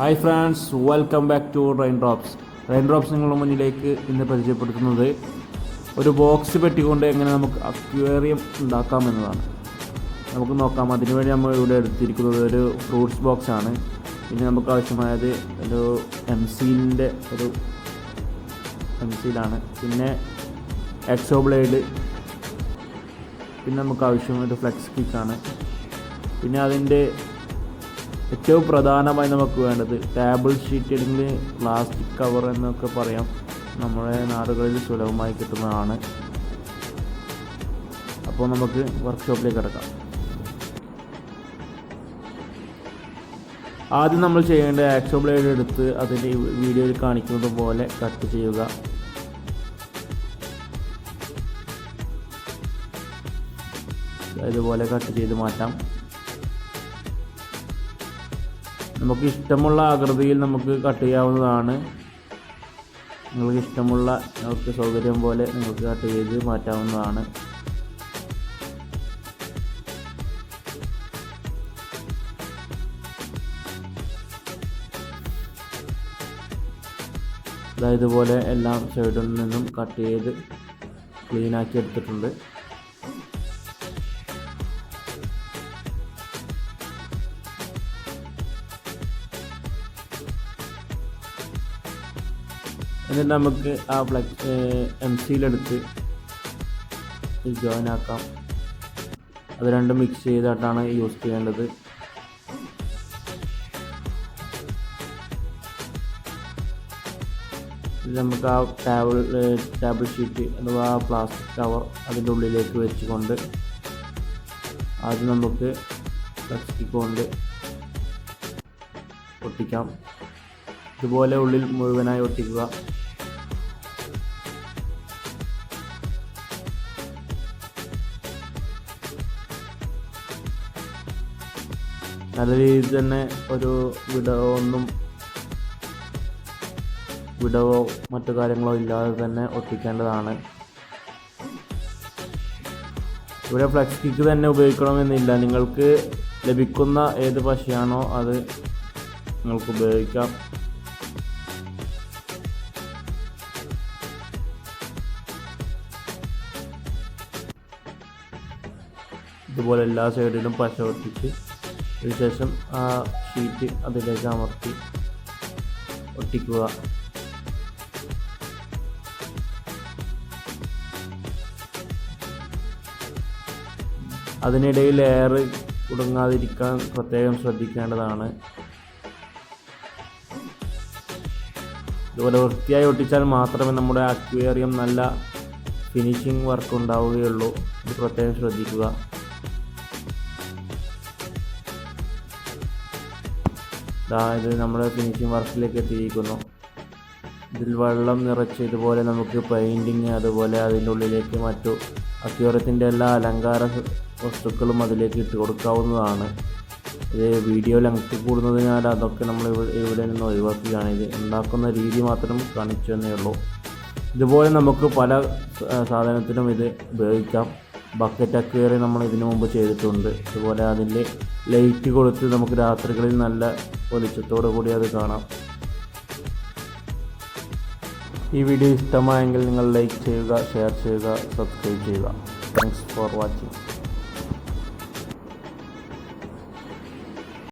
Hi friends, welcome back to Rain Drops നിങ്ങളുടെ മുന്നിലേക്ക് ഇന്ന് പരിചയപ്പെടുത്തുന്നത് ഒരു ബോക്സ് പെട്ടിക്കൊണ്ട് എങ്ങനെ നമുക്ക് അക്വേറിയം ഉണ്ടാക്കാമെന്നതാണ്. നമുക്ക് നോക്കാം. അതിനുവേണ്ടി നമ്മൾ ഇവിടെ എടുത്തിരിക്കുന്നത് ഒരു ഫ്രൂട്ട്സ് ബോക്സാണ്. പിന്നെ നമുക്ക് ആവശ്യമായത് ഒരു എംസീലിൻ്റെ ഒരു എംസീലാണ്. പിന്നെ എക്സോ ബ്ലേഡ്, പിന്നെ നമുക്ക് ആവശ്യം ഒരു ഫ്ലെക്സ് കിക്കാണ്. പിന്നെ അതിൻ്റെ ഏറ്റവും പ്രധാനമായി നമുക്ക് വേണ്ടത് ടേബിൾ ഷീറ്റ്, അല്ലെങ്കിൽ പ്ലാസ്റ്റിക് കവർ എന്നൊക്കെ പറയാം. നമ്മുടെ നാടുകളിൽ സുലഭമായി കിട്ടുന്നതാണ്. അപ്പോൾ നമുക്ക് വർക്ക്ഷോപ്പിലേക്ക് കിടക്കാം. ആദ്യം നമ്മൾ ചെയ്യേണ്ട ആക്സോ ബ്ലേഡ് എടുത്ത് അതിൻ്റെ വീഡിയോയിൽ കാണിക്കുന്നത് പോലെ കട്ട് ചെയ്യുക. ഇതുപോലെ കട്ട് ചെയ്ത് മാറ്റാം. നമുക്ക് ഇഷ്ടമുള്ള ആകൃതിയിൽ നമുക്ക് കട്ട് ചെയ്യാവുന്നതാണ്. നിങ്ങൾക്ക് ഇഷ്ടമുള്ള, നിങ്ങൾക്ക് സൗകര്യം പോലെ നിങ്ങൾക്ക് കട്ട് ചെയ്ത് മാറ്റാവുന്നതാണ്. ഇതുപോലെ എല്ലാം സൈഡിൽ നിന്നും കട്ട് ചെയ്ത് ക്ലീനാക്കി എടുത്തിട്ടുണ്ട്. എന്നിട്ട് നമുക്ക് ആ എംസിയിലെടുത്ത് ജോയിൻ ആക്കാം. അത് രണ്ടും മിക്സ് ചെയ്തിട്ടാണ് യൂസ് ചെയ്യേണ്ടത്. നമുക്ക് ആ ടേബിൾ ഷീറ്റ് അഥവാ പ്ലാസ്റ്റിക് കവർ അതിൻ്റെ ഉള്ളിലേക്ക് വെച്ചുകൊണ്ട് ആദ്യം നമുക്ക് പ്ലാസ്റ്റിക് കൊണ്ട് ഒട്ടിക്കാം. ഇതുപോലെ ഉള്ളിൽ മുഴുവനായി ഒട്ടിക്കുക. നല്ല രീതിയിൽ തന്നെ ഒരു വിടവോ മറ്റു കാര്യങ്ങളോ ഇല്ലാതെ തന്നെ ഒട്ടിക്കേണ്ടതാണ്. ഇവിടെ ഫ്ലെക്സ് കിക്ക് തന്നെ ഉപയോഗിക്കണമെന്നില്ല. നിങ്ങൾക്ക് ലഭിക്കുന്ന ഏത് പശയാണോ അത് നിങ്ങൾക്ക് ഉപയോഗിക്കാം. ഇതുപോലെ എല്ലാ സൈഡിലും പശ ഒട്ടിച്ച് അതിനുശേഷം ആ ഷീറ്റ് അതിലേക്ക് അമർത്തി ഒട്ടിക്കുക. അതിനിടയിൽ എയർ കുടുങ്ങാതിരിക്കാൻ പ്രത്യേകം ശ്രദ്ധിക്കേണ്ടതാണ്. ഇതുപോലെ വൃത്തിയായി ഒട്ടിച്ചാൽ മാത്രമേ നമ്മുടെ അക്വേറിയം നല്ല ഫിനിഷിംഗ് വർക്ക് ഉണ്ടാവുകയുള്ളൂ. ഇത് പ്രത്യേകം ശ്രദ്ധിക്കുക. ഇത് നമ്മുടെ ഫിനിഷിംഗ് വർക്കിലേക്ക് എത്തിയിരിക്കുന്നു. ഇതിൽ വെള്ളം നിറച്ച് ഇതുപോലെ നമുക്ക് പെയിൻറ്റിങ്, അതുപോലെ അതിൻ്റെ ഉള്ളിലേക്ക് മറ്റു അക്വേറിയത്തിൻ്റെ എല്ലാ അലങ്കാര വസ്തുക്കളും അതിലേക്ക് ഇട്ട് കൊടുക്കാവുന്നതാണ്. ഇത് വീഡിയോ ലെങ്ത് കൂടുന്നതിനാൽ അതൊക്കെ നമ്മൾ ഇവിടെ നിന്ന് ഒഴിവാക്കുകയാണ്. ഇത് ഉണ്ടാക്കുന്ന രീതി മാത്രം കാണിച്ചു തന്നേ ഉള്ളൂ. ഇതുപോലെ നമുക്ക് പല സാധനത്തിനും ഇത് ഉപയോഗിക്കാം. ബക്കറ്റ് അക്വേറിയം നമ്മൾ ഇതിനു മുമ്പ് ചെയ്തിട്ടുണ്ട്. അതുപോലെ അതിൻ്റെ ലൈറ്റ് കൊടുത്ത് നമുക്ക് രാത്രികളിൽ നല്ല വെളിച്ചത്തോടു കൂടി അത് കാണാം. ഈ വീഡിയോ ഇഷ്ടമായെങ്കിൽ നിങ്ങൾ ലൈക്ക് ചെയ്യുക, ഷെയർ ചെയ്യുക, സബ്സ്ക്രൈബ് ചെയ്യുക. Thanks for watching.